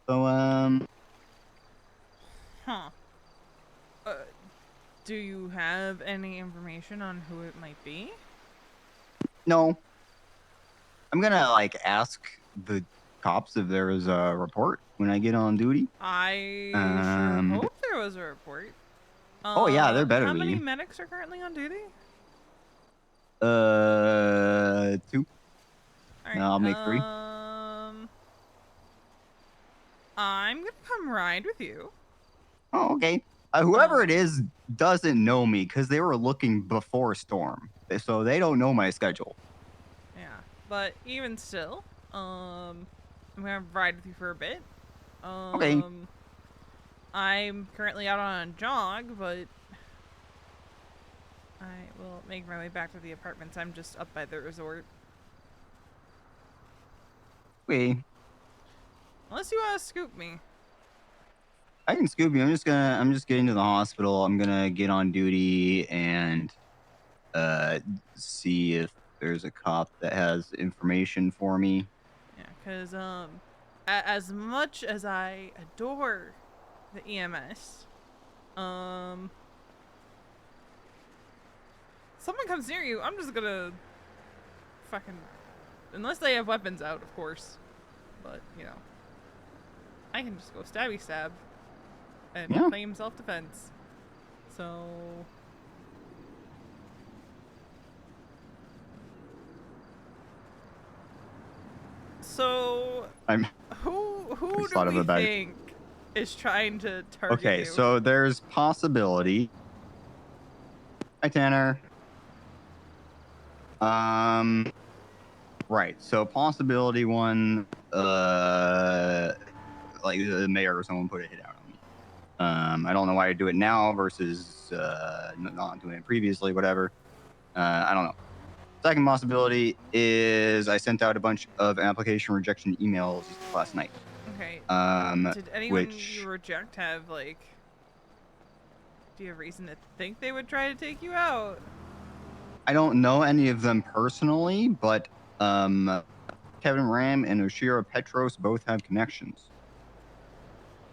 So, Huh. Uh, do you have any information on who it might be? no, I'm gonna like ask the cops if there is a report when I get on duty. I sure Um, hope there was a report. oh yeah, there better How many be. medics are currently on duty? Two. No, Alright, I'll make three. I'm gonna come ride with you. Oh, okay. Whoever it Um, is doesn't know me because they were looking before Storm, so they don't know my schedule. yeah. But even still, I'm gonna ride with you for a bit. Okay. Um, I'm currently out on a jog, but I will make my way back to the apartments. I'm just up by the resort. Okay. Unless you want to scoop me. I can scoop you. I'm just getting to the hospital. I'm gonna get on duty and uh see if there's a cop that has information for me. Yeah, because, as much as I adore the EMS, um, someone comes near you, I'm just gonna fucking. Unless they have weapons out, of course. But, I can just go stabby stab and Yeah. claim self defense. So. So. I'm I Who just do thought of we a bad. think is trying to target Okay, you? so there's possibility. Hi Tanner. Um right. So possibility one like the mayor or someone put a hit out on me. I don't know why I do it now versus not doing it previously, whatever. I don't know. Second possibility is I sent out a bunch of application rejection emails last night. Okay. Um, Did anyone you which reject have, like. Do you have reason to think they would try to take you out? I don't know any of them personally, but Kevin Ram and Oshira Petros both have connections.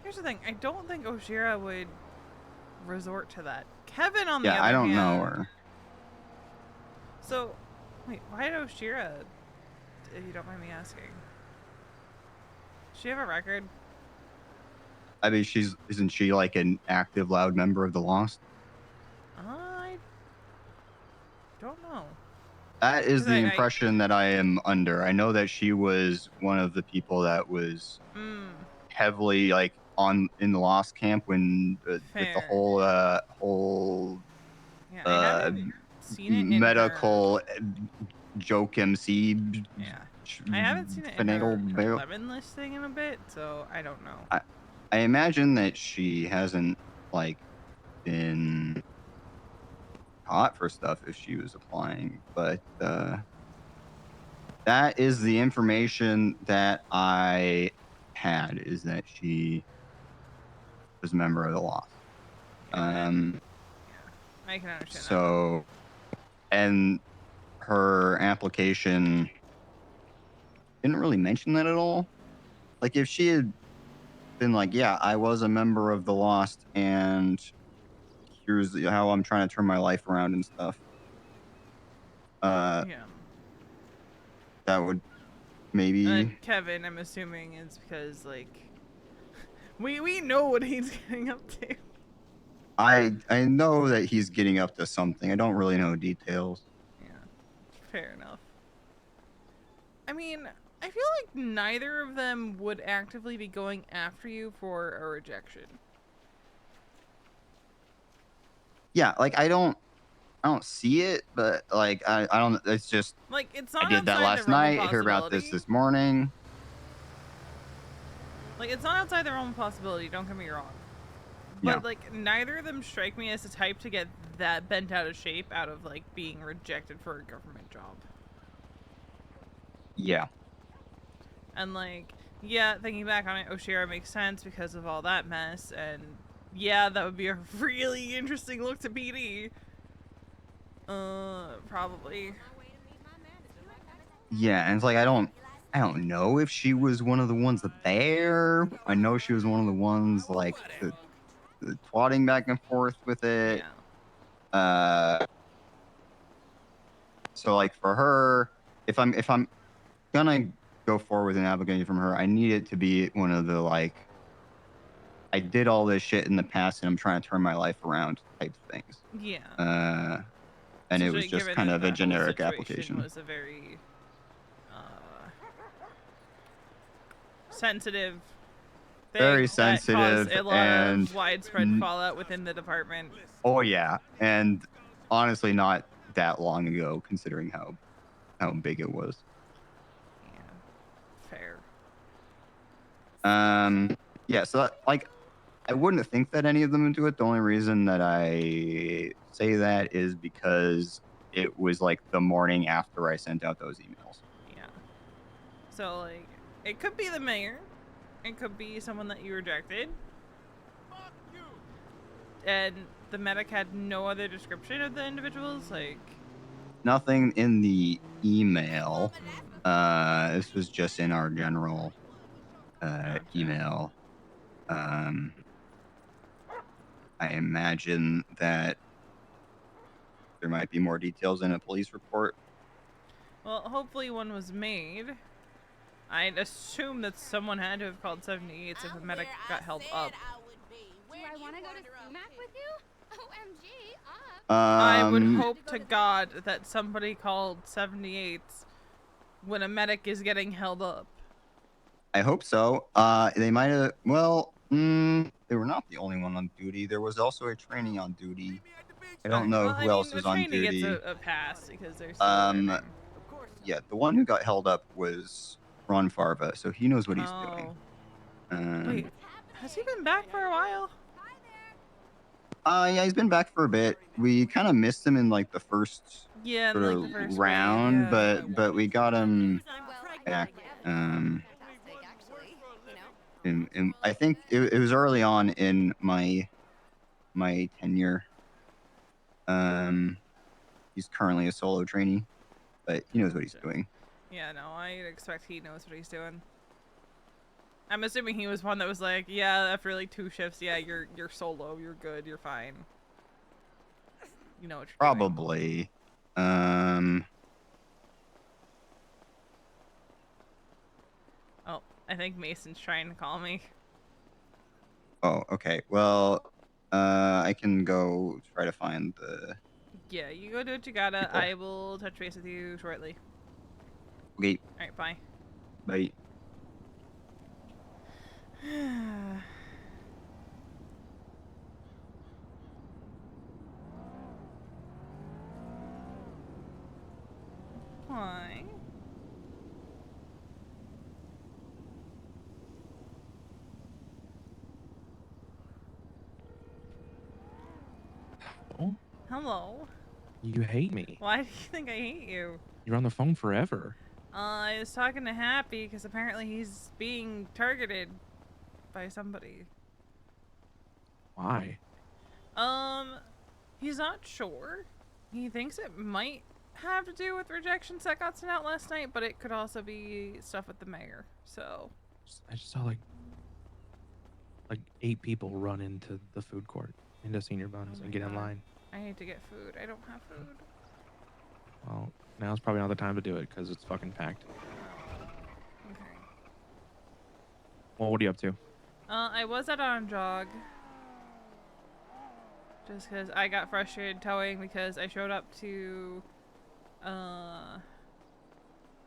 Here's the thing, I don't think Oshira would resort to that. Kevin, on the Yeah, I other don't know hand. her. So, wait, why did Oshira, if you don't mind me asking? Does she have a record? I mean, isn't she like an active, loud member of the Lost? I don't know. That is Because the impression that I am under. I know that she was one of the people that was mm, heavily like on in the Lost camp when with the fair. whole Yeah, I uh haven't seen it in her. medical joke MC Yeah. I haven't seen it in her finagle. lemon listing in a bit, so I don't know. I imagine that she hasn't like been caught for stuff if she was applying, but that is the information that I had, is that she was a member of the Lost. Yeah, and yeah, I can understand that one. So and her application didn't really mention that at all. Like if she had been like, yeah, I was a member of the Lost and here's how I'm trying to turn my life around and stuff. Uh, Yeah. that would maybe. And Kevin, I'm assuming, is because, like, we know what he's getting up to. I know that he's getting up to something. I don't really know details. Yeah, fair enough. I mean, I feel like neither of them would actively be going after you for a rejection. Yeah, like I don't see it, but like I don't. It's just Like, it's I not did that outside the last realm of night. I heard about possibility. this morning. Like, it's not outside the realm of possibility, don't get me wrong. Yeah, But, like, neither of them strike me as the type to get that bent out of shape out of, like, being rejected for a government job. yeah, And, like, yeah, thinking back on it, Oshira makes sense because of all that mess, and yeah, that would be a really interesting look to PD. Probably. yeah. And it's like I don't. I don't know if she was one of the ones there. I know she was one of the ones like the twatting back and forth with it. Yeah. Uh, so like for her, if I'm gonna go forward with an application from her, I need it to be one of the like I did all this shit in the past and I'm trying to turn my life around type things. Yeah. Uh, and it was Especially just given kind that of a that whole generic situation application. was a very sensitive Very thing that caused sensitive a lot and of widespread fallout within the department. oh yeah, and honestly, not that long ago, considering how big it was. Yeah. Fair. Yeah, so that, like I wouldn't think that any of them would do it. The only reason that I say that is because it was like the morning after I sent out those emails. Yeah. So like, it could be the mayor. It could be someone that you rejected. And the medic had no other description of the individuals. Like, Nothing in the email. This was just in our general gotcha. email. I imagine that there might be more details in a police report. Well, hopefully one was made. I'd assume that someone had to have called 78 if a medic got held up. Do I want to go to sumac with you? OMG, I would Um, hope to God that somebody called 78 when a medic is getting held up. I hope so. They might have. Well, they were not the only one on duty. There was also a trainee on duty. I don't Alright, know well, I who mean, else the was on trainee gets duty. a pass because they're still learning. Yeah, the one who got held up was Ron Farva, so he knows what he's doing. Wait, has he been back for a while? Yeah, he's been back for a bit. We kind of missed him in like the first Yeah, in sort like of the first wave, round, yeah. but we got him back. And I think it was early on in my tenure. He's currently a solo trainee, but he knows what he's doing. Yeah, no, I expect he knows what he's doing. I'm assuming he was one that was like, yeah, after like 2 shifts, yeah, you're solo, you're good, you're fine. You know what you're doing. Probably. Oh, I think Mason's trying to call me. Oh, okay. Well, I can go try to find the. Yeah, you go do what you gotta. People. I will touch base with you shortly. Okay. Alright, bye. Bye. Why? Oh, Hello. you hate me. Why do you think I hate you? You're on the phone forever. I was talking to Happy because apparently he's being targeted by somebody. Why? He's not sure. He thinks it might have to do with rejections that got sent out last night, but it could also be stuff with the mayor. So I just saw like 8 people run into the food court, into Senior Buns, Oh and my get in God. line. I need to get food. I don't have food. Well, now's probably not the time to do it because it's fucking packed. Okay. Well, what are you up to? I was out on jog. Just because I got frustrated towing because I showed up to,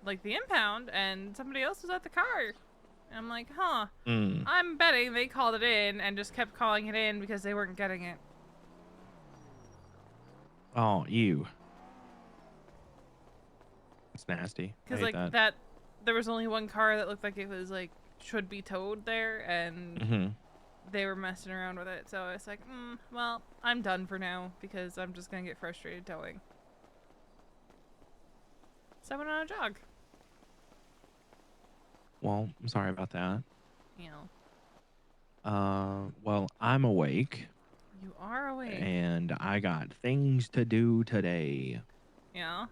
like the impound and somebody else was at the car. And I'm like, huh. I'm betting they called it in and just kept calling it in because they weren't getting it. Oh, ew. It's nasty. I Because hate like that. there was only one car that looked like it was like should be towed there, and they were messing around with it. So I was like, well, I'm done for now because I'm just gonna get frustrated towing. So I went on a jog. Well, I'm sorry about that. You know. Well, I'm awake. You are awake. And I got things to do today. Yeah.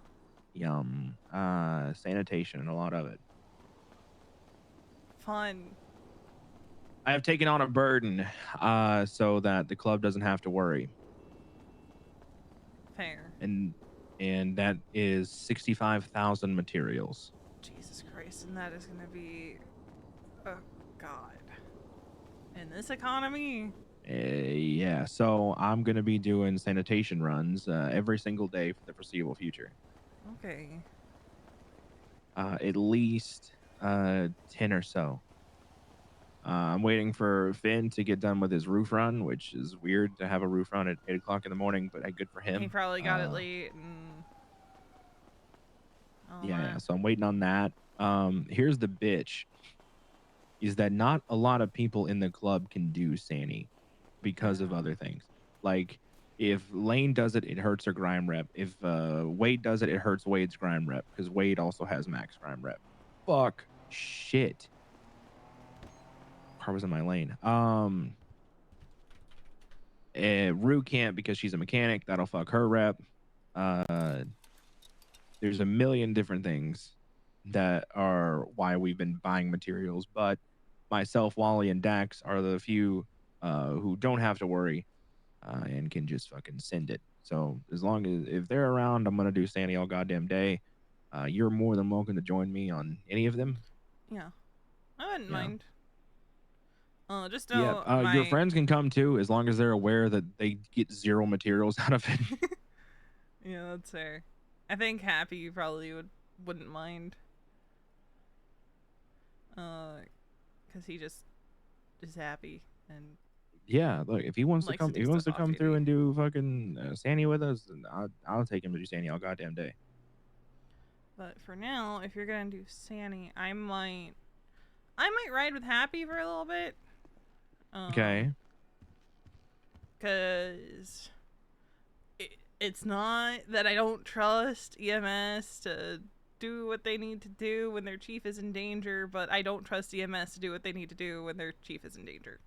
Yum. Sanitation, a lot of it. fun. I have taken on a burden, so that the club doesn't have to worry, Fair. and that is 65,000 materials. Jesus Christ, and that is gonna be, oh God, in this economy. Yeah, so I'm gonna be doing sanitation runs every single day for the foreseeable future. Okay. At least 10 or so. I'm waiting for Finn to get done with his roof run, which is weird to have a roof run at 8 o'clock in the morning, but good for He him. probably got it late and all Yeah, that. so I'm waiting on that. Here's the bitch, is that not a lot of people in the club can do Sani because of Oh. other things. Like, if Lane does it, it hurts her grime rep. If Wade does it, it hurts Wade's grime rep because Wade also has max grime rep. Fuck shit. Car was in my lane. Rue can't because she's a mechanic. That'll fuck her rep. There's a million different things that are why we've been buying materials, but myself, Wally, and Dax are the few who don't have to worry and can just fucking send it. So as long as if they're around, I'm gonna do Sandy all goddamn day. You're more than welcome to join me on any of them. Yeah, I wouldn't Yeah. mind. Just Yeah. know Your my. friends can come too, as long as they're aware that they get zero materials out of it. Yeah, that's fair. I think Happy probably wouldn't mind. Cause he just is happy and Yeah, look, if he wants to likes to come, if do he wants stuff to off come through duty. and do fucking Sandy with us, then I'll take him to do Sandy all goddamn day. But for now, if you're gonna do Sandy, I might ride with Happy for a little bit. Okay. Cause it's not that I don't trust EMS to do what they need to do when their chief is in danger, but I don't trust EMS to do what they need to do when their chief is in danger.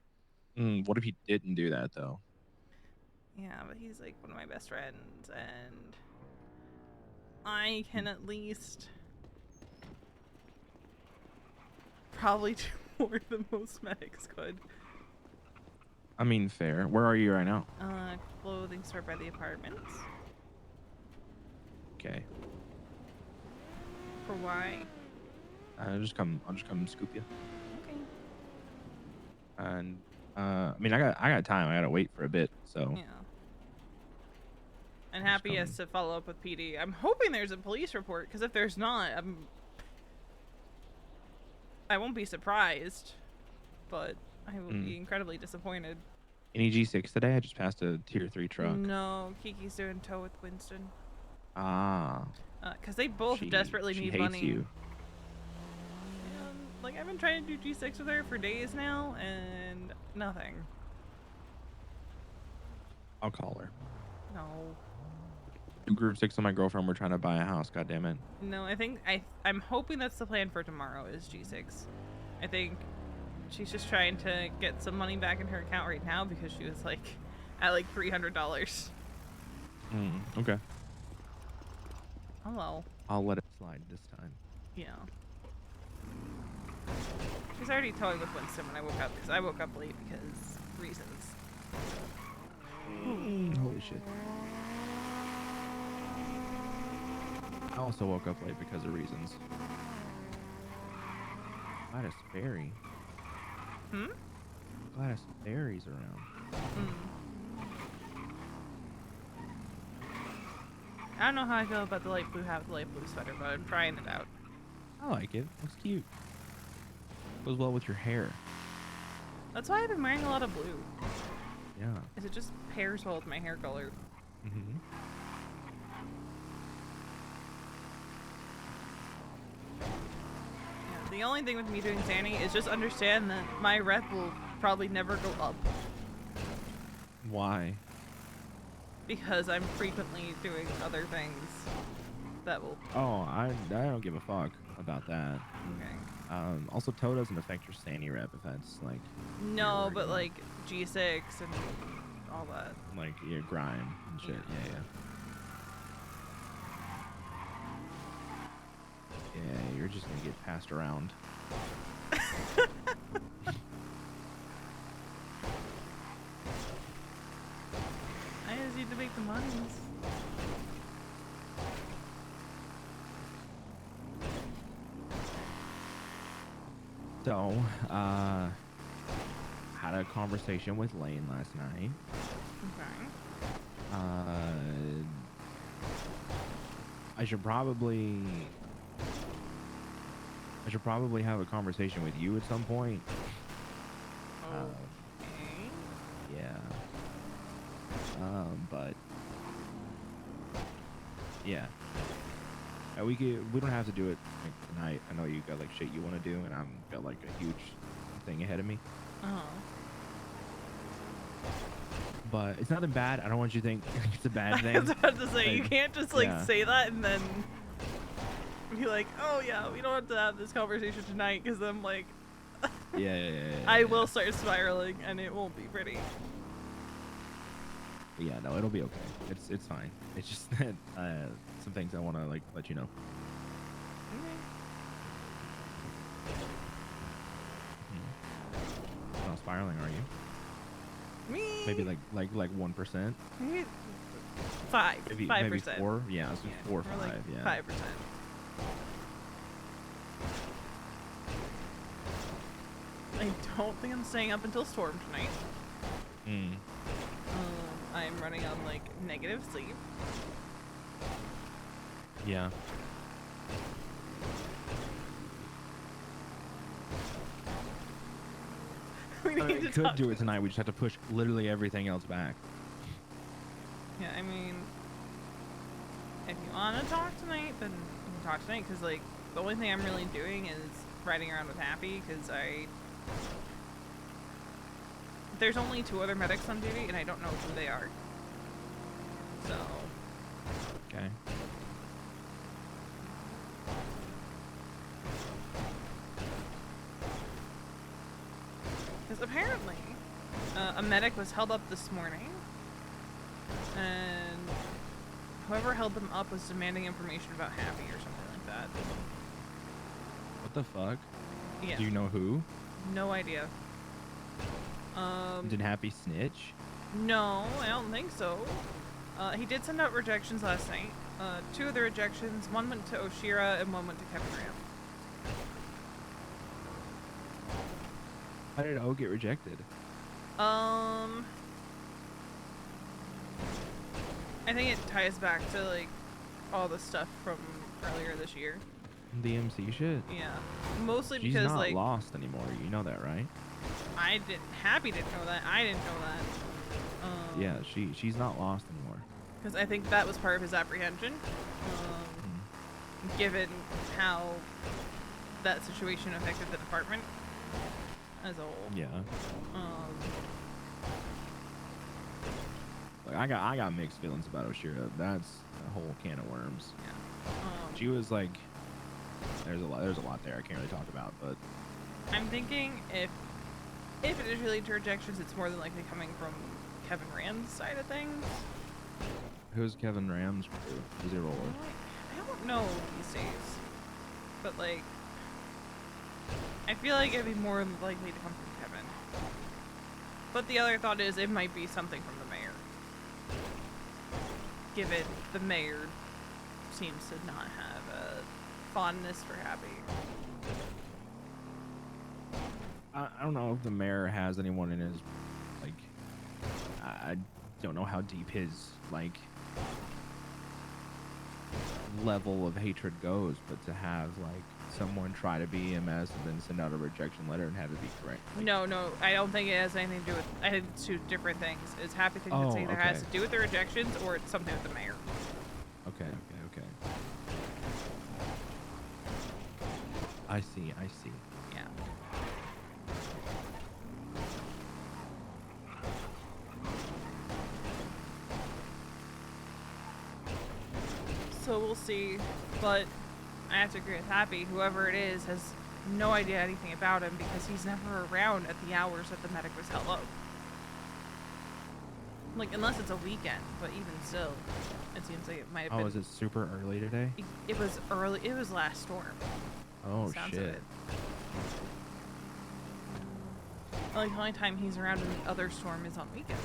What if he didn't do that though? Yeah, but he's like one of my best friends, and I can at least probably do more than most medics could. I mean, fair. Where are you right now? Clothing store by the apartments. Okay. For why? I'll just come scoop you. Okay. And I mean, I got time. I gotta wait for a bit. So Yeah. And Just Happy has to follow up with PD. I'm hoping there's a police report, because if there's not, I won't be surprised, but I will be incredibly disappointed. any G6 today? I just passed a tier 3 truck. No, Kiki's doing tow with Winston. Ah. Because they both desperately she need hates money. you. And, like, I've been trying to do G6 with her for days now, and nothing. I'll call her. No. Group 6 and my girlfriend were trying to buy a house. God damn it. No, I think I'm hoping that's the plan for tomorrow is G6. I think she's just trying to get some money back in her account right now because she was like at like $300. Okay. Hello. I'll let it slide this time. Yeah. She's already towing with Winston when I woke up because I woke up late because reasons. Holy shit. I also woke up late because of reasons. Gladys Berry. Gladys Berry's around. I don't know how I feel about the light blue hat with the light blue sweater, but I'm trying it out. I like it. Looks cute. Goes well with your hair. That's why I've been wearing a lot of blue. Yeah. Is it just pairs well with my hair color? Mm-hmm. Yeah, the only thing with me doing Zanny is just understand that my rep will probably never go up Why? because I'm frequently doing other things that will. Oh, I don't give a fuck about that. Okay. Also, toe doesn't affect your Sandy rep if that's like. No, worried but about. like G6 and all that. Like your grime and shit. Yeah. Yeah, you're just gonna get passed around. I just need to make the monies. So, had a conversation with Lane last night. Okay. I should probably have a conversation with you at some point. Okay. Yeah. But yeah. We don't have to do it like tonight. I know you got like shit you want to do, and I'm got like a huge thing ahead of me. Oh. But it's nothing bad. I don't want you to think it's a bad I thing. was about to say, you Like, can't just like yeah. say that and then be like, oh yeah, we don't have to have this conversation tonight, because I'm like, Yeah. I will start spiraling and it won't be pretty. Yeah, no, it'll be okay. It's fine. It's just that some things I want to like let you know. Not spiraling, are you? Me? Maybe like 1%. Maybe 5%. Maybe 5%. 4. Yeah, it's 4 or More 5. like Yeah. 5%. I don't think I'm staying up until storm tonight. Mm. I'm running on like negative sleep. Yeah. We need We to could talk do it tonight. We just have to push literally everything else back. Yeah, I mean, if you want to talk tonight, then you can talk tonight, because like the only thing I'm really doing is riding around with Happy, because there's only 2 other medics on duty and I don't know who they are. So Okay. because apparently a medic was held up this morning, and whoever held them up was demanding information about Happy or something like that. What the fuck? Yeah. Do you know who? No idea. Did Happy snitch? No, I don't think so. He did send out rejections last night. 2 of the rejections, one went to Oshira and one went to Kevin Graham. How did O get rejected? I think it ties back to like all the stuff from earlier this year. DMC shit? Yeah, mostly She's because not like lost anymore. You know that, right? Happy didn't know that. I didn't know that. Yeah, she's not lost anymore. Because I think that was part of his apprehension, given how that situation affected the department as a whole. Yeah. Like I got mixed feelings about Oshira. That's a whole can of worms. Yeah. She was like, there's a lot there I can't really talk about, but I'm thinking if it is related to rejections, it's more than likely coming from Kevin Rand's side of things. who's Kevin Ram's crew? Who's he roll with? I don't know these days, but like, I feel like it'd be more likely to come from Kevin. But the other thought is it might be something from the mayor, given the mayor seems to not have a fondness for Happy. I don't know if the mayor has anyone in his, like, I don't know how deep his, like, level of hatred goes, but to have, like, someone try to be EMS and then send out a rejection letter and have it be correct. Like, No, I don't think it has anything to do with, I think it's 2 different things. It's Happy things Oh, that either has okay. to do with the rejections or it's something with the mayor. Okay. I see. Yeah. So we'll see, but I have to agree with Happy. Whoever it is has no idea anything about him because he's never around at the hours that the medic was held up. Like, unless it's a weekend, but even still, it seems like it might have been. Oh, is it super early today? It was early. It was last storm. Oh, Sounds shit. of it. Like, the only time he's around in the other storm is on weekends.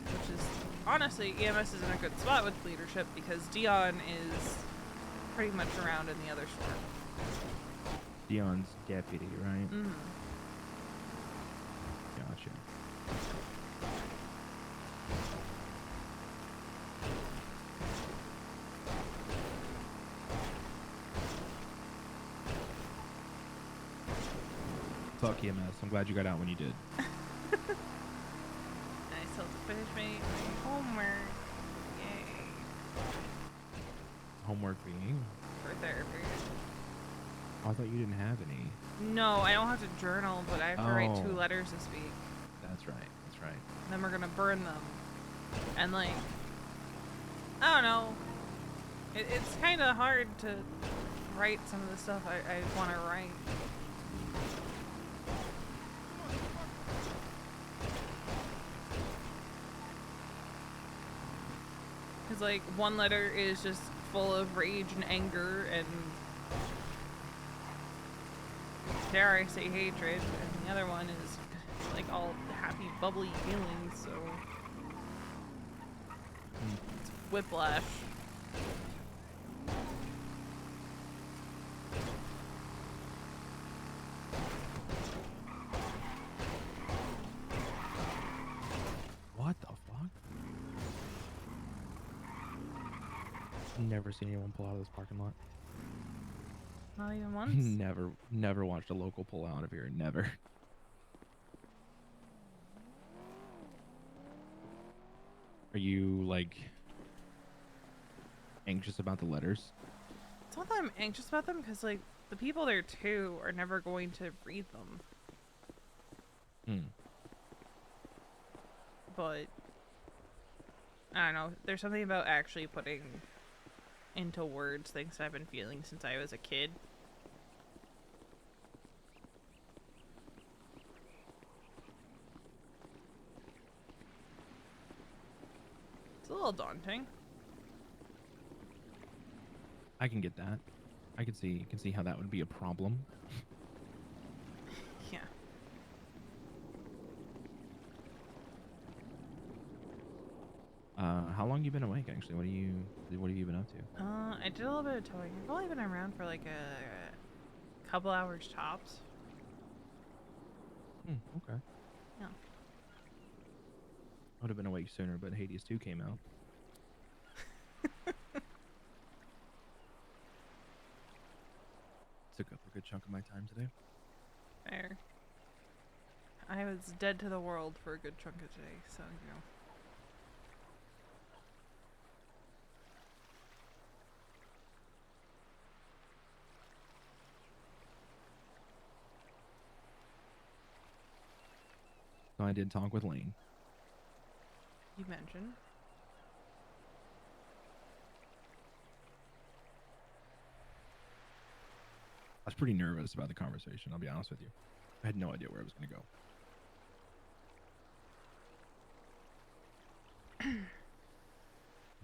Which is, honestly, EMS is in a good spot with leadership because Dion is pretty much around in the other storm. Dion's deputy, right? Mm-hmm. Gotcha. Fuck EMS. I'm glad you got out when you did. I still have to finish my homework. Yay. Homework being? For therapy. Oh, I thought you didn't have any. No, I don't have to journal, but I have to write 2 Oh. letters this week. That's right. That's right. Then we're gonna burn them. And like, I don't know. It's kind of hard to write some of the stuff I want to write. Because like, one letter is just full of rage and anger and, dare I say, hatred, and the other one is like all happy, bubbly feelings, so it's whiplash. What the fuck? Never seen anyone pull out of this parking lot. Not even once? Never watched a local pull out of here. Never. Are you, like, anxious about the letters? It's not that I'm anxious about them, because like, the people there too are never going to read them. Hmm. But I don't know, there's something about actually putting into words things that I've been feeling since I was a kid. It's a little daunting. I can get that. I can see how that would be a problem. Yeah. How long you been awake actually? What have you been up to? I did a little bit of towing. I've only been around for like a couple hours tops. Okay. Yeah. I would have been awake sooner, but Hades 2 came out. Took up a good chunk of my time today. Fair. I was dead to the world for a good chunk of today, so you know. So I did talk with Lane. You mentioned. I was pretty nervous about the conversation, I'll be honest with you. I had no idea where it was going to go.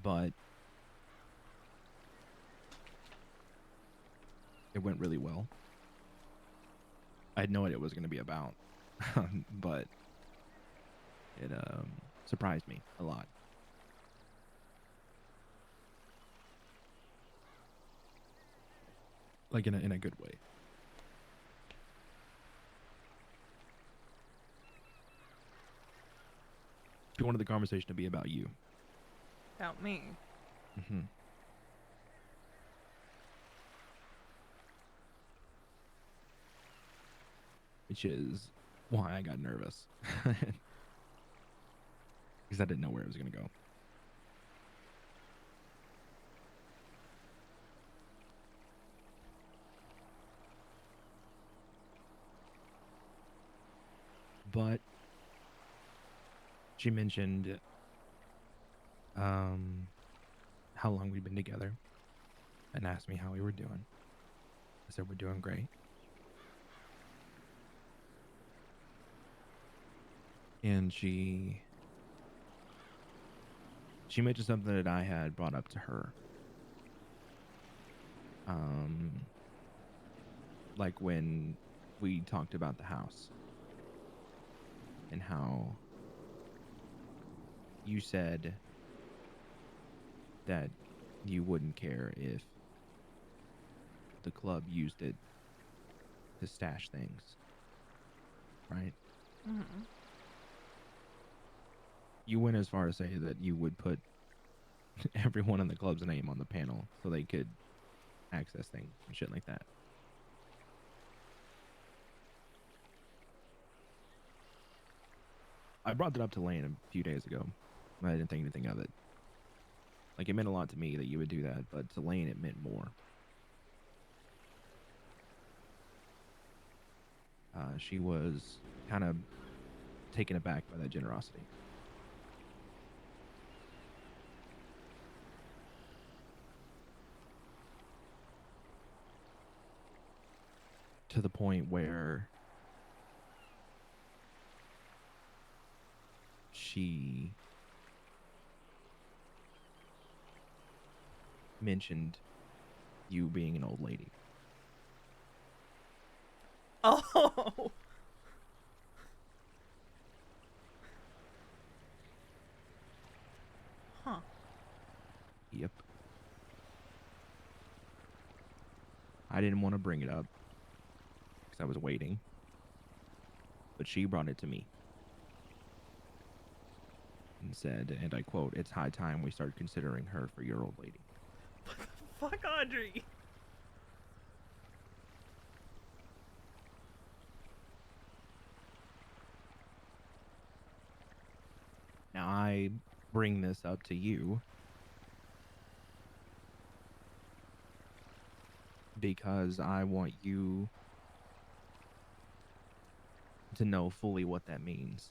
But it went really well. I had no idea what it was going to be about, but it surprised me a lot. Like in a good way. She wanted the conversation to be about you. About me. Mm-hmm. Which is why I got nervous. Because I didn't know where it was going to go. But she mentioned how long we'd been together and asked me how we were doing. I said we're doing great. And she mentioned something that I had brought up to her. Like when we talked about the house and how you said that you wouldn't care if the club used it to stash things, right? Mm-hmm. You went as far as say that you would put everyone in the club's name on the panel so they could access things and shit like that. I brought that up to Lane a few days ago. I didn't think anything of it. Like, it meant a lot to me that you would do that, but to Lane it meant more. She was kind of taken aback by that generosity. To the point where she mentioned you being an old lady. Oh. Huh. Yep. I didn't want to bring it up because I was waiting, but she brought it to me and said, and I quote, "It's high time we start considering her for your old lady." Fuck Audrey. Now I bring this up to you because I want you to know fully what that means.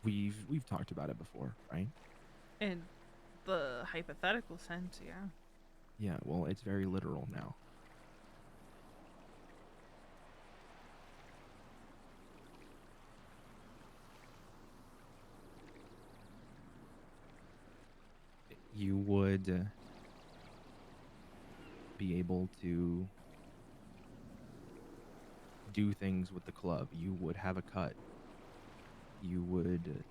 We've talked about it before, right? In the hypothetical sense, yeah. Yeah, well, it's very literal now. You would be able to do things with the club. You would have a cut. You would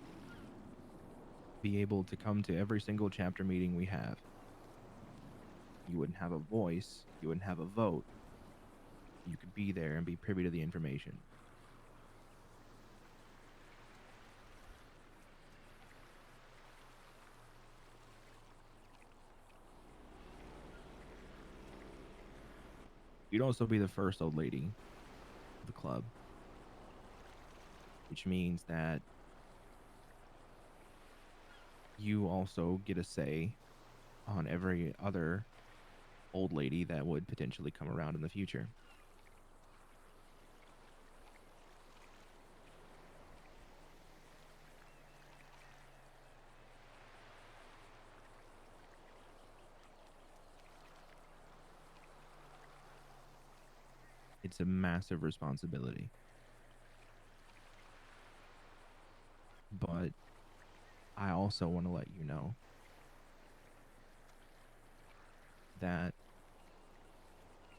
be able to come to every single chapter meeting we have. You wouldn't have a voice. You wouldn't have a vote. You could be there and be privy to the information. You'd also be the first old lady of the club, which means that you also get a say on every other old lady that would potentially come around in the future. It's a massive responsibility. But I also want to let you know that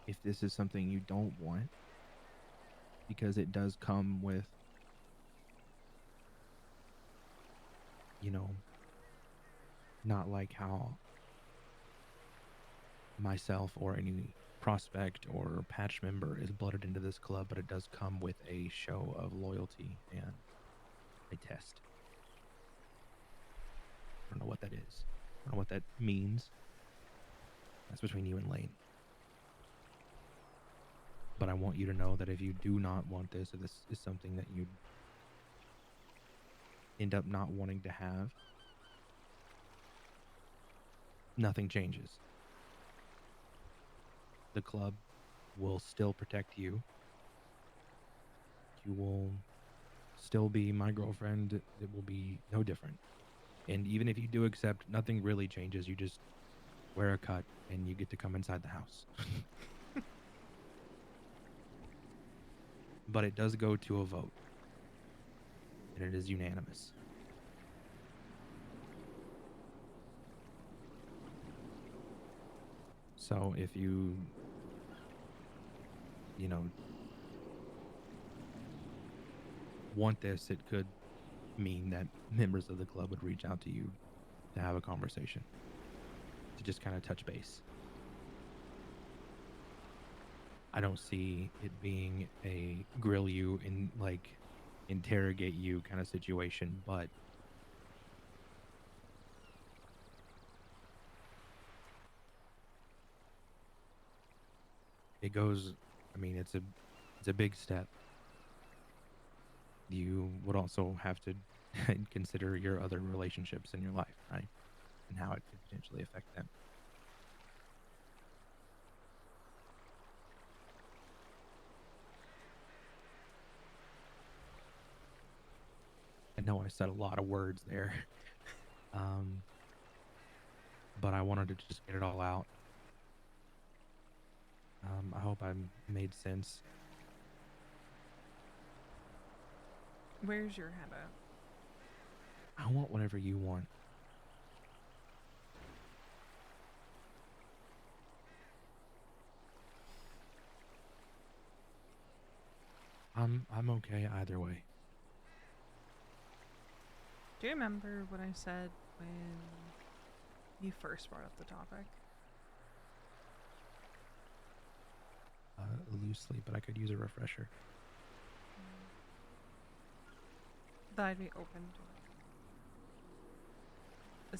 if this is something you don't want, because it does come with, you know, not like how myself or any prospect or patch member is blooded into this club, but it does come with a show of loyalty and a test. I don't know what that is. I don't know what that means. That's between you and Lane. But I want you to know that if you do not want this, or this is something that you end up not wanting to have, nothing changes. The club will still protect you. You will still be my girlfriend. It will be no different. And even if you do accept, nothing really changes. You just wear a cut and you get to come inside the house. But it does go to a vote. And it is unanimous. So if you know, want this, it could mean that members of the club would reach out to you to have a conversation, to just kind of touch base. I don't see it being a grill you and like interrogate you kind of situation, but it goes, I mean, it's a big step. You would also have to consider your other relationships in your life, right? And how it could potentially affect them. I know I said a lot of words there, um, but I wanted to just get it all out. I hope I made sense. Where's your head at? I want whatever you want. I'm okay either way. Do you remember what I said when you first brought up the topic? Loosely, but I could use a refresher. That I'd be open to it.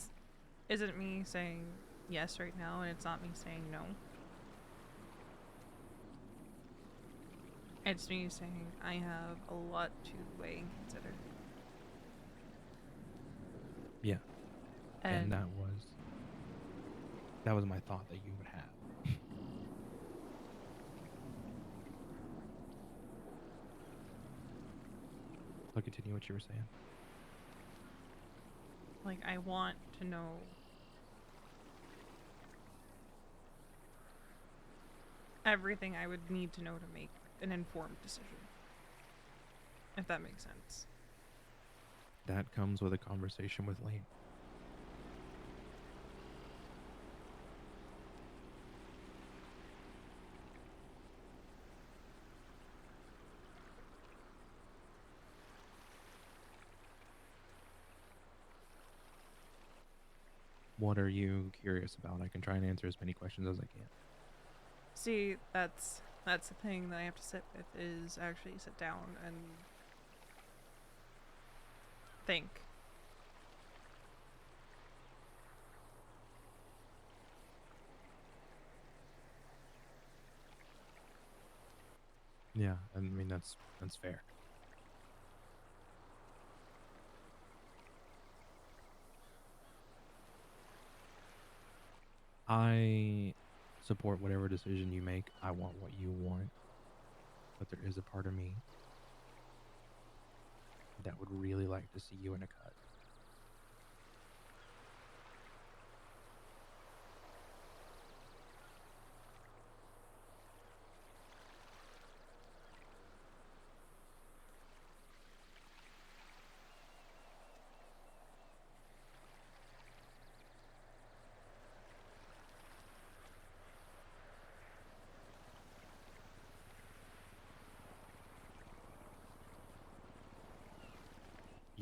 Isn't me saying yes right now, and it's not me saying no. It's me saying I have a lot to weigh and consider. Yeah, and And that was my thought that you would have. So continue what you were saying. like, I want to know everything I would need to know to make an informed decision. If that makes sense. That comes with a conversation with Lane. What are you curious about? I can try and answer as many questions as I can. See, that's the thing that I have to sit with, is actually sit down and think. Yeah, I mean that's fair. I support whatever decision you make. I want what you want, but there is a part of me that would really like to see you in a cut.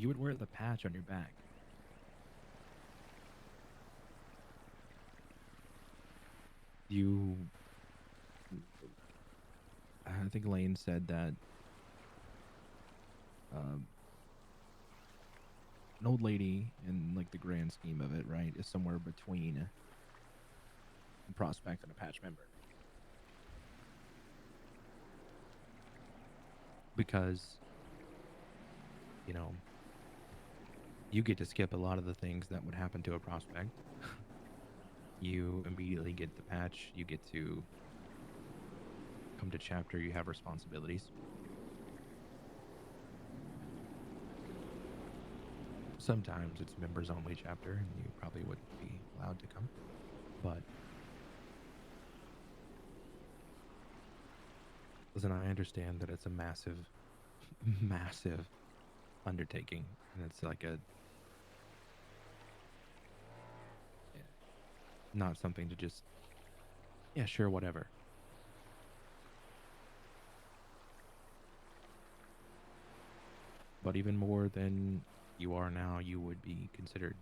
You would wear the patch on your back. You, I think Lane said that um, an old lady, in like the grand scheme of it, right, is somewhere between a prospect and a patch member. Because, you know, you get to skip a lot of the things that would happen to a prospect. You immediately get the patch. You get to come to chapter. You have responsibilities. Sometimes it's members only chapter, and you probably wouldn't be allowed to come. But listen, I understand that it's a massive, massive undertaking, and it's like a not something to just Yeah, sure, whatever. But even more than you are now, you would be considered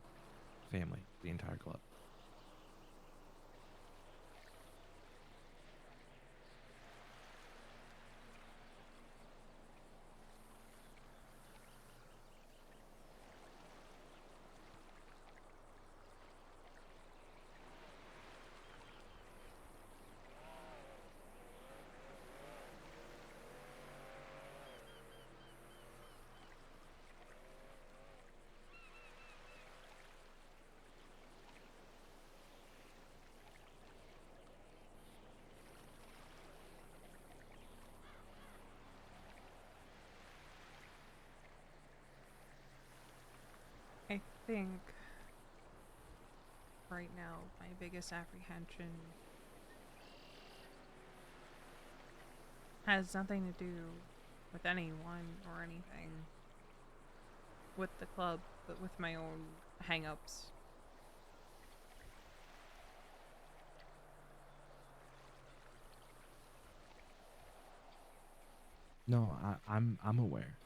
family, the entire club. I think right now my biggest apprehension has nothing to do with anyone or anything with the club, but with my own hang-ups. No, I'm aware.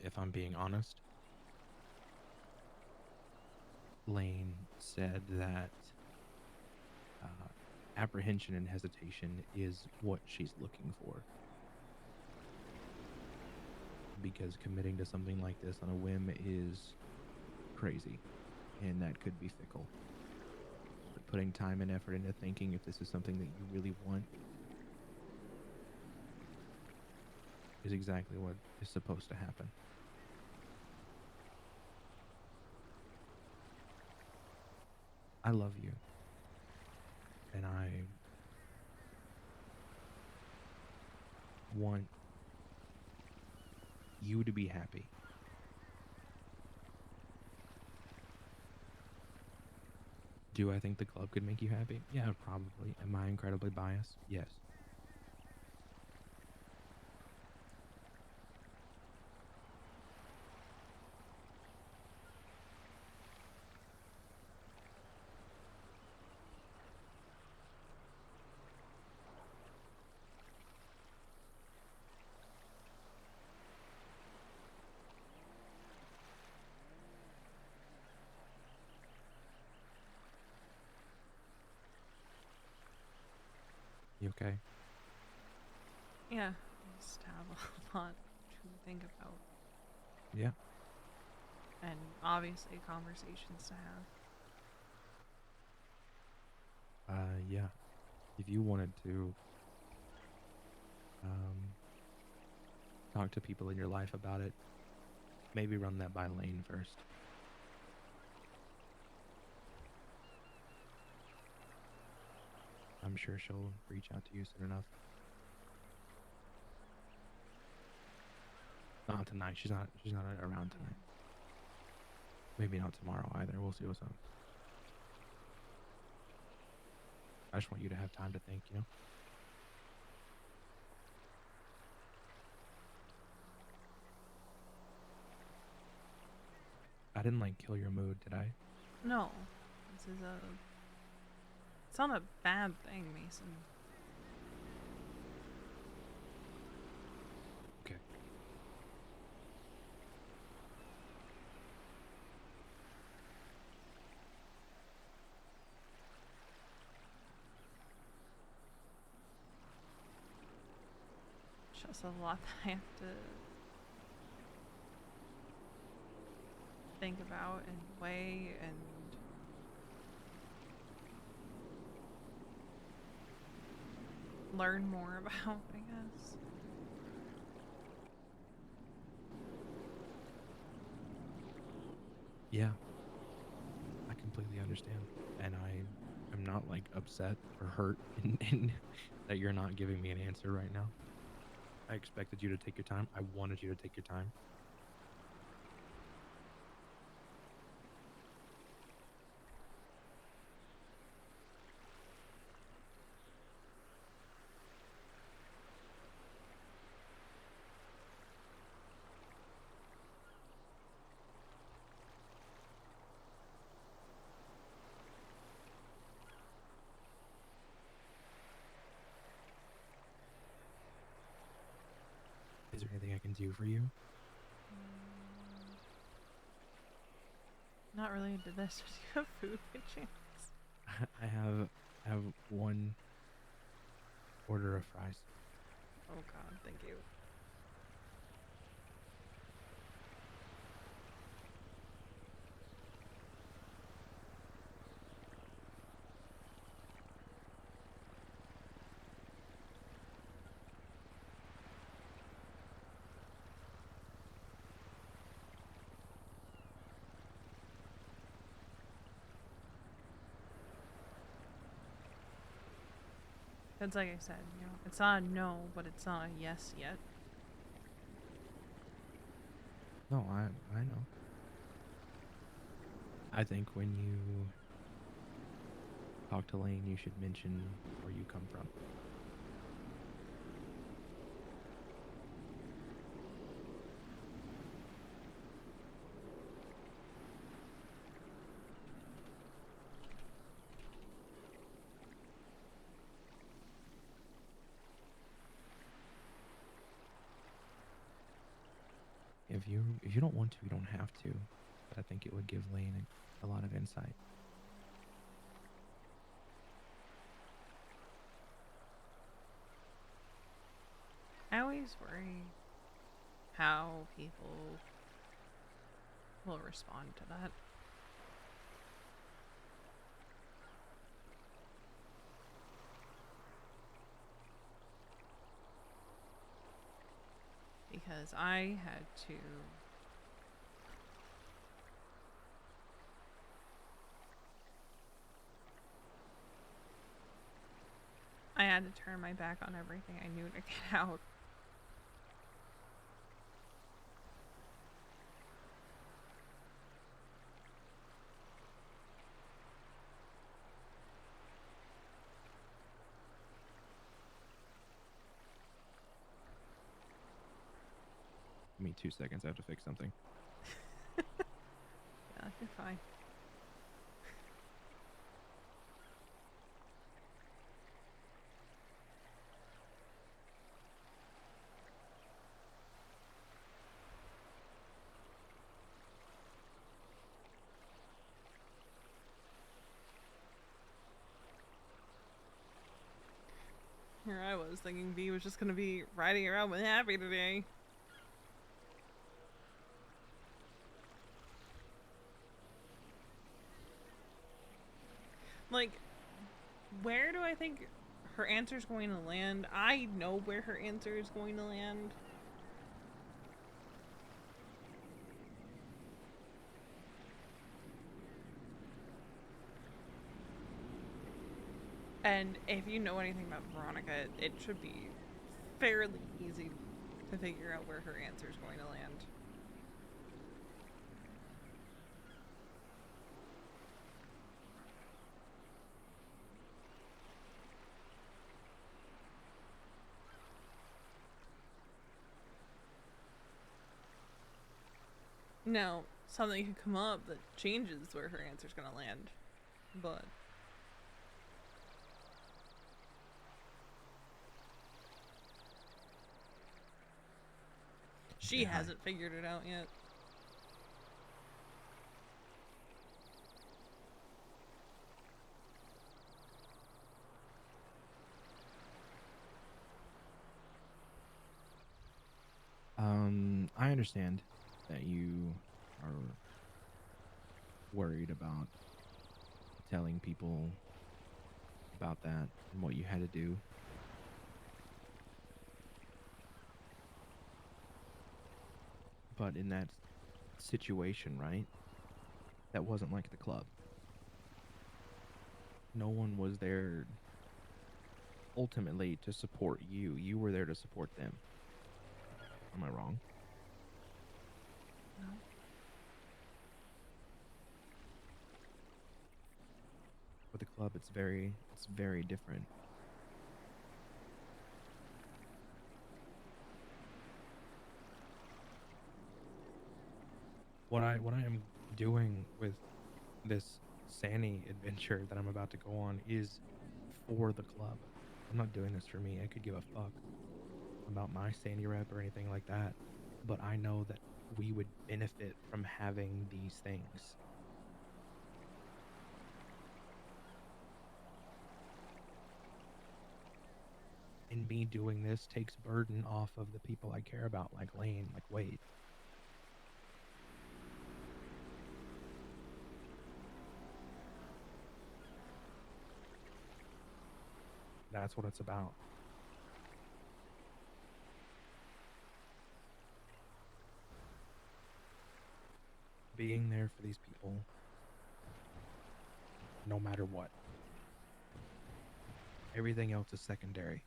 If I'm being honest, Lane said that uh, apprehension and hesitation is what she's looking for because committing to something like this on a whim is crazy and that could be fickle. But putting time and effort into thinking if this is something that you really want is exactly what is supposed to happen. I love you and I want you to be happy. Do I think the club could make you happy? Yeah, probably. Am I incredibly biased? Yes. You okay? Yeah, I just have a lot to think about, Yeah. and obviously conversations to have. Yeah. If you wanted to um talk to people in your life about it, maybe run that by Lane first. I'm sure she'll reach out to you soon enough. Not tonight. She's not around Yeah. tonight. Maybe not tomorrow either. We'll see what's up. I just want you to have time to think, you know? I didn't like kill your mood, did I? No, this is a. It's not a bad thing, Mason. Okay. It's just a lot that I have to think about and weigh and learn more about, I guess. Yeah, I completely understand. And I am not like upset or hurt in that you're not giving me an answer right now. I expected you to take your time. I wanted you to take your time. I can do for you? Not related to this. Do you have food by chance? I have one order of fries. Oh god, thank you. That's like I said, you know, it's not a no, but it's not a yes yet. No, I know. I think when you talk to Lane, you should mention where you come from. If you don't want to, you don't have to. But I think it would give Lane a lot of insight. I always worry how people will respond to that. Because I had to turn my back on everything I knew to get out. Give me 2 seconds. I have to fix something. Yeah, you're fine. Here I was thinking V was just gonna be riding around with Happy today. Like, where do I think her answer is going to land? I know where her answer is going to land. And if you know anything about Veronica, it should be fairly easy to figure out where her answer is going to land. Now, something could come up that changes where her answer is going to land, but she Okay, hi. hasn't figured it out yet. I understand that you are worried about telling people about that and what you had to do. But in that situation, right? That wasn't like the club. No one was there ultimately to support you. You were there to support them. Am I wrong? No. With the club, it's very different. What I am doing with this Sani adventure that I'm about to go on is for the club. I'm not doing this for me. I could give a fuck. about my sandy rep or anything like that, but I know that we would benefit from having these things. And me doing this takes burden off of the people I care about, like Lane, like Wade. That's what it's about. Being there for these people, no matter what. Everything else is secondary.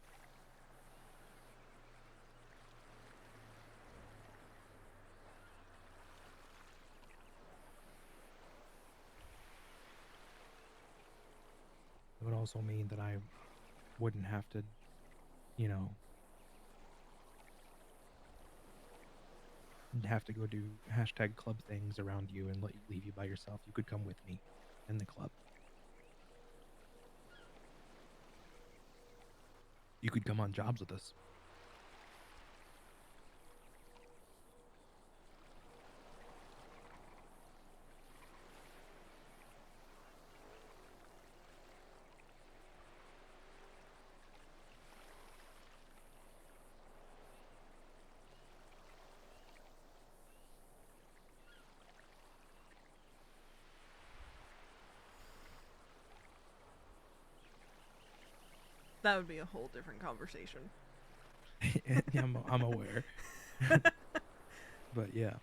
It would also mean that I wouldn't have to, you know, have to go do hashtag club things around you and leave you by yourself. You could come with me in the club. You could come on jobs with us. That would be a whole different conversation. Yeah, I'm aware. But yeah.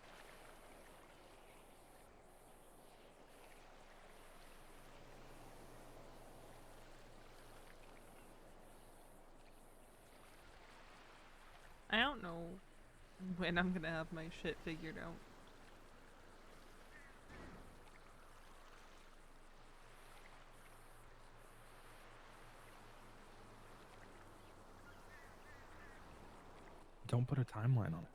I don't know when I'm gonna have my shit figured out. Don't put a timeline on it.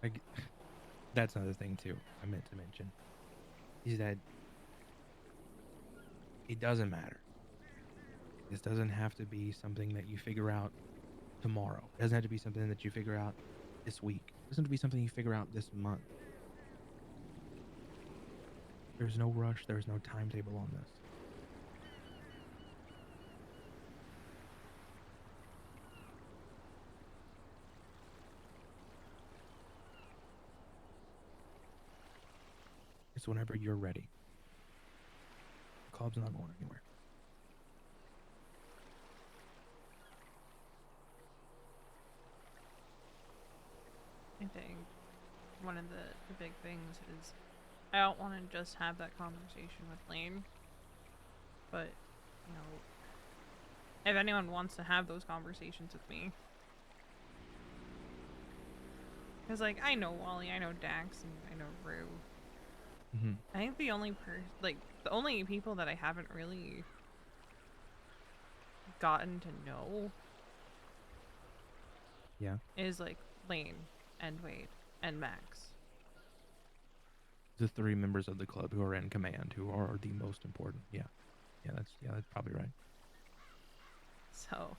Like, that's another thing too I meant to mention, is that it doesn't matter. This doesn't have to be something that you figure out tomorrow. It doesn't have to be something that you figure out this week. It doesn't have to be something you figure out this month. There's no rush. There's no timetable on this. It's whenever you're ready. The club's not going anywhere. I think one of the big things is I don't want to just have that conversation with Lane, but, you know, if anyone wants to have those conversations with me. Because, like, I know Wally, I know Dax, and I know Rue. Mm-hmm. I think the only the only people that I haven't really gotten to know is, like, Lane and Wade and Max. The 3 members of the club who are in command, who are the most important. Yeah, that's probably right. So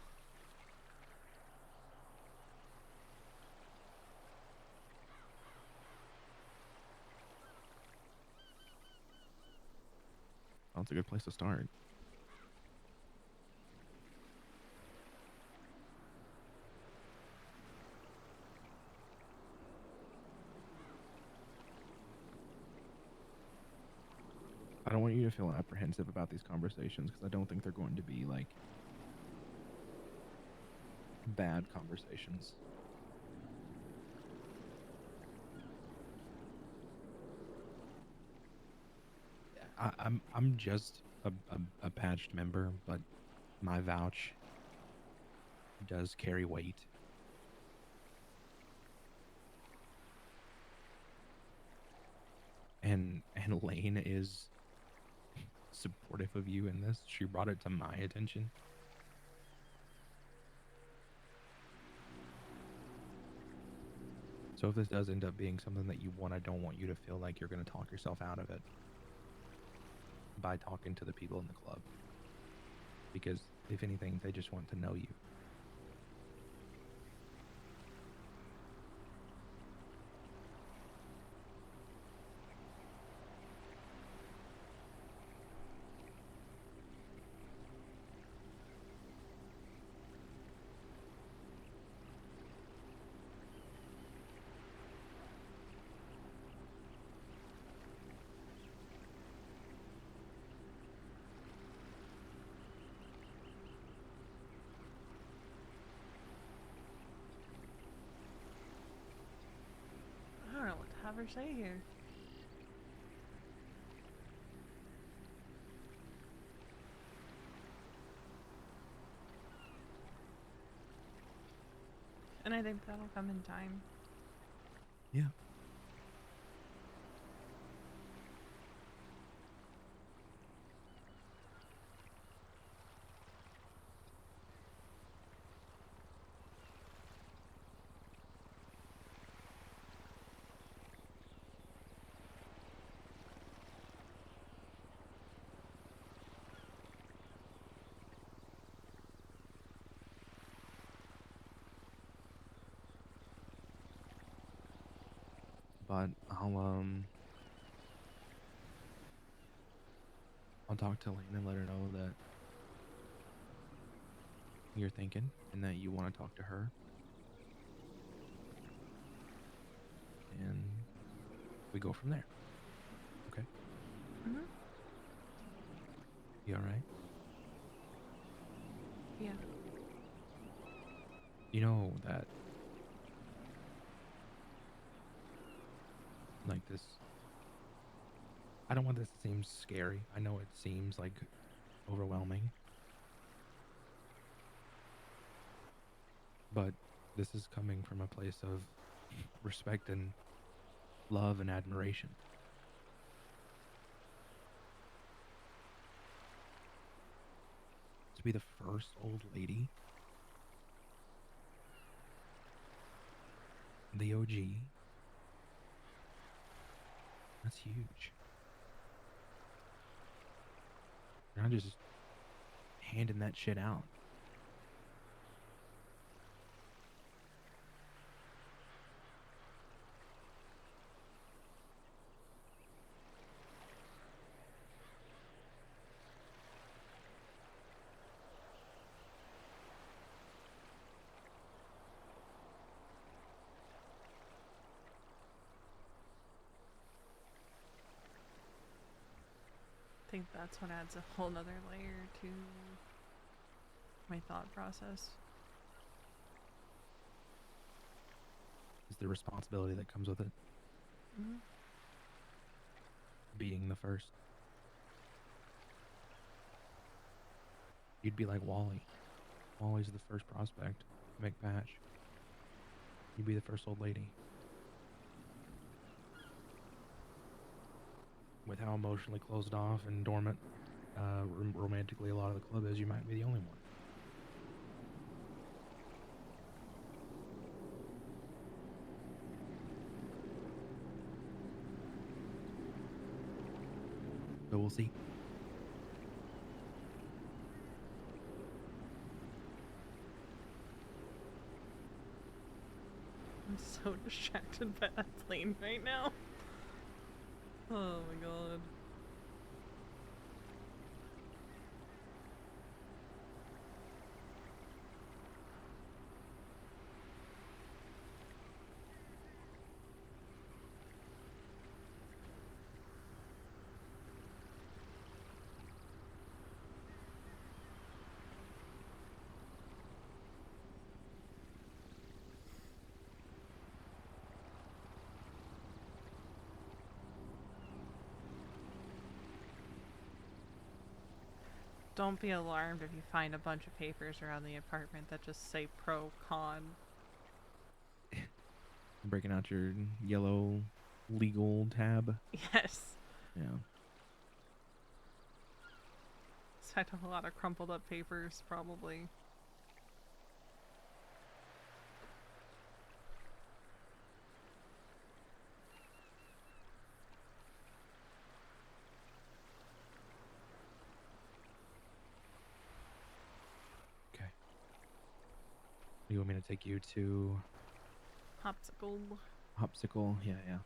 Well, it's a good place to start. I don't want you to feel apprehensive about these conversations, because I don't think they're going to be like bad conversations. I'm just a patched member, but my vouch does carry weight. And Lane is supportive of you in this. She brought it to my attention. So if this does end up being something that you want, I don't want you to feel like you're going to talk yourself out of it by talking to the people in the club. Because if anything, they just want to know you. for say here? And I think that'll come in time. Yeah. But I'll talk to Lane and let her know that you're thinking and that you want to talk to her. And we go from there. Okay? Mm-hmm. You alright? Yeah. You know that, like, this, I don't want this to seem scary. I know it seems like overwhelming. But this is coming from a place of respect and love and admiration. To be the first old lady, the OG, that's huge. You're not just handing that shit out. I think that's what adds a whole nother layer to my thought process. Is the responsibility that comes with it. Mm-hmm. Being the first. You'd be like Wally. Wally's the first prospect to make patch. You'd be the first old lady. With how emotionally closed off and dormant romantically a lot of the club is, you might be the only one. But we'll see. I'm so distracted by that plane right now. Oh my god. Don't be alarmed if you find a bunch of papers around the apartment that just say pro con. Breaking out your yellow legal tab. Yes. Yeah. So I have a lot of crumpled up papers, probably. Okay. Do you want me to take you to Hopsicle. Hopsicle? Yeah, yeah.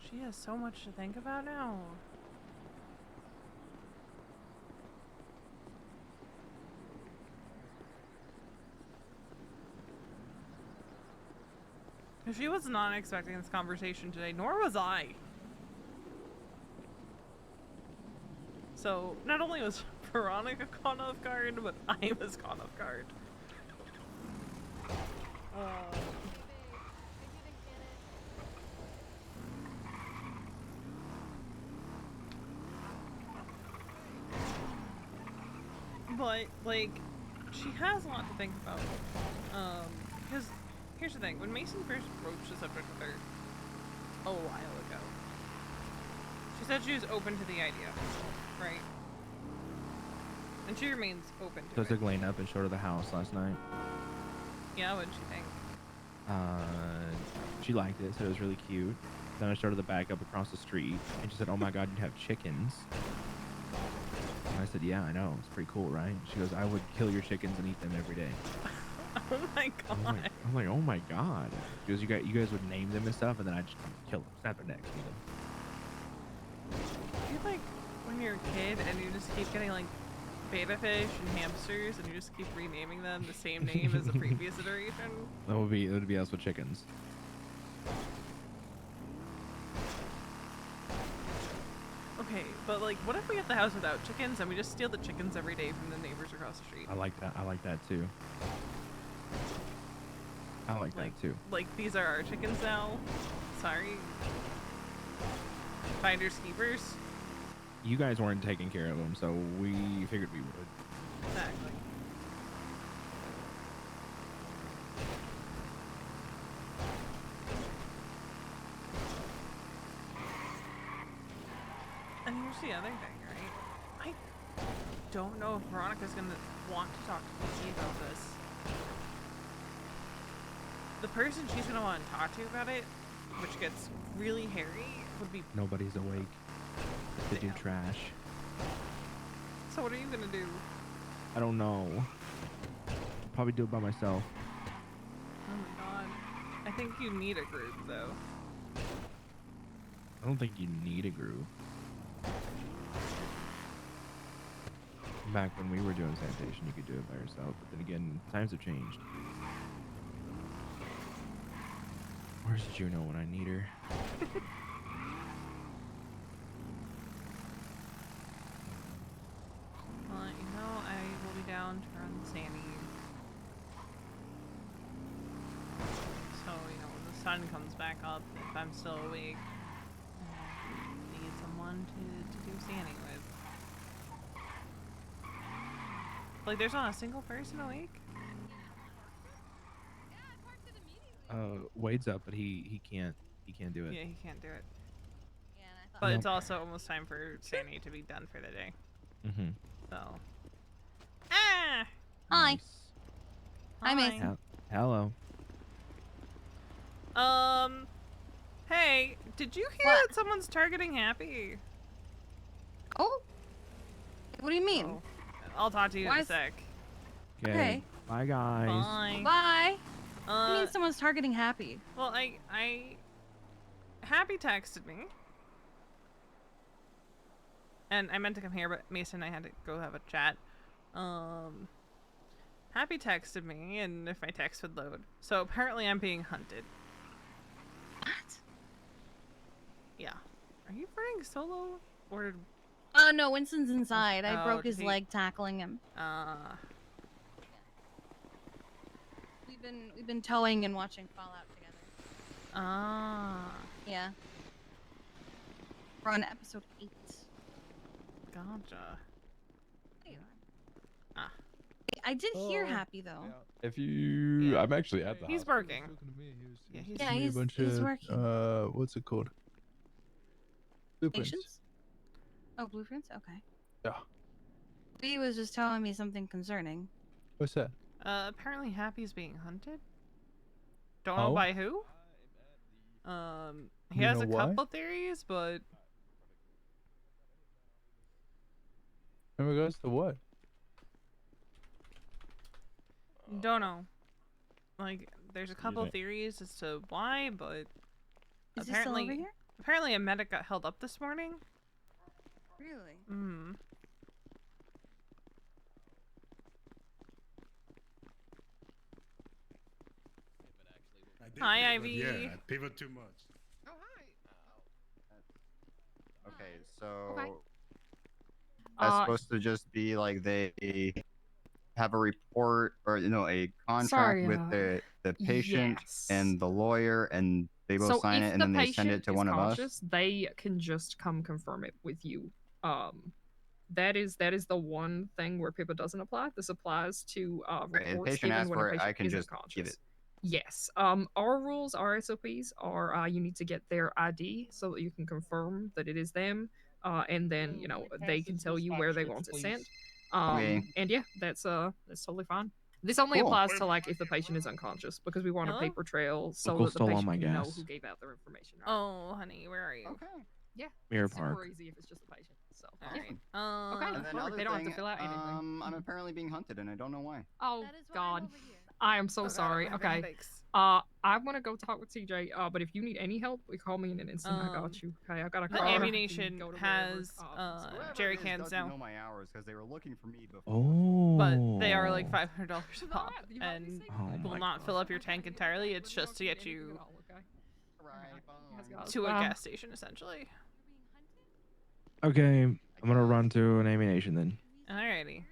She has so much to think about now. She was not expecting this conversation today, nor was I. So, not only was Veronica caught off guard, but I was caught off guard. But, like, she has a lot to think about. Because, here's the thing. When Mason first broached the subject with her a while ago, she said she was open to the idea, right? And she remains open to So I it. took Lane up and showed her the house last night. Yeah, what'd she think? She liked it, said it was really cute. Then I showed her the back up across the street, and she said, "Oh my God, you have chickens." And I said, "Yeah, I know. It's pretty cool, right?" She goes, "I would kill your chickens and eat them every day." Oh my god. I'm like, "Oh my God." She goes, you guys would name them and stuff, and then I'd just kill them, snap their necks, eat them. I feel like when you're a kid and you just keep getting like beta fish and hamsters and you just keep renaming them the same name as the previous iteration. It would be us with chickens. Okay, but like, what if we get the house without chickens and we just steal the chickens every day from the neighbors across the street? I like that. I like that too. I like that too. Like, these are our chickens now. Sorry. Finders keepers. You guys weren't taking care of them, so we figured we would. Exactly. And here's the other thing, right? I don't know if Veronica's gonna want to talk to PC about this. The person she's gonna want to talk to about it, which gets really hairy, would be... Nobody's awake to do trash. So what are you gonna do? I don't know. Probably do it by myself. Oh my god. I think you need a group, though. I don't think you need a group. Back when we were doing sanitation, you could do it by yourself. But then again, times have changed. Where's Juno when I need her? Well, you know, I will be down to run Sandy. So, you know, when the sun comes back up, if I'm still awake, I need someone to do Sandy with. Like, there's not a single person awake? Wade's up, but he can't do it. Yeah, he can't do it. Yeah, and I thought. But No. it's also almost time for Sandy to be done for the day. Mm-hmm. So. Ah! Hi. Nice. Hi, Mason. Hello. Hey, did you hear What? that someone's targeting Happy? Oh. What do you mean? Oh, I'll talk to you in Why a is- sec. Okay. Bye, guys. Bye. Bye. I mean, Uh, someone's targeting Happy. well, Happy texted me. And I meant to come here, but Mason and I had to go have a chat. Happy texted me, and if my text would load. So apparently I'm being hunted. What? Yeah. Are you running solo? Or, Oh no, Winston's inside. I Oh, broke 'cause his he- leg tackling him. We've been towing and watching Fallout together. Yeah. We're on episode 8. Gotcha. There you are. Ah. I did hear Happy though. If you, Yeah. I'm actually at the He's house. working. Yeah, he's- Yeah, giving me a he's bunch working. of, what's it called? Blueprints. Patience? Oh, blueprints? Okay. Yeah. He was just telling me something concerning. What's that? Apparently Happy's being hunted. Don't know Oh? by who. He You has know a why? couple theories, but In regards to what? don't know. Like, there's a couple know- theories as to why, but Is he still over apparently, here? apparently a medic got held up this morning. Really? Hmm. Hi, pivot, Ivy. Yeah, I pivot too much. Oh, hi. Okay, so that's supposed to just be like they have a report or a contract Sorry, with the patient yes. and the lawyer, and they both So sign if it, and the then they send it patient to is one of us. conscious, they can just come confirm it with you. That is the one thing where PIPA doesn't apply. This applies to Right, if the reports patient given asks when a for it, I patient can isn't just give conscious. it. Yes. Our rules, our SOPs are you need to get their ID so that you can confirm that it is them. And then they can tell you where they want it sent. Okay. And yeah, that's totally fine. This only Cool. applies to like if the patient is unconscious because we want a Hello? paper trail so Uncle that the stole all patient my can know gas. who gave out their information. Right? Oh, honey, where are you? Okay. Yeah, Mirror it's super Park. easy if it's just the patient. So All yeah. right. Okay. And then Perfect. other They don't have thing, to fill out anything. I'm apparently being hunted, and I don't know why. Oh That is why I'm God, over here. I am so Oh, God, sorry. I'm having Okay. headaches. I'm gonna go talk with TJ. But if you need any help, call me in an instant. I got you. Okay, I got a The car. I can ammunition go to has wherever. Whoever jerry it is cans doesn't now, know my hours because they were looking for me before. Oh. but they are like $500 a pop, Alright, you might be and safe. Oh will my not fill God. up your tank entirely. It's just to get you Okay. Right, bye. to a gas station, essentially. You're being hunted? Okay, I'm gonna run to an ammunition then. Alrighty.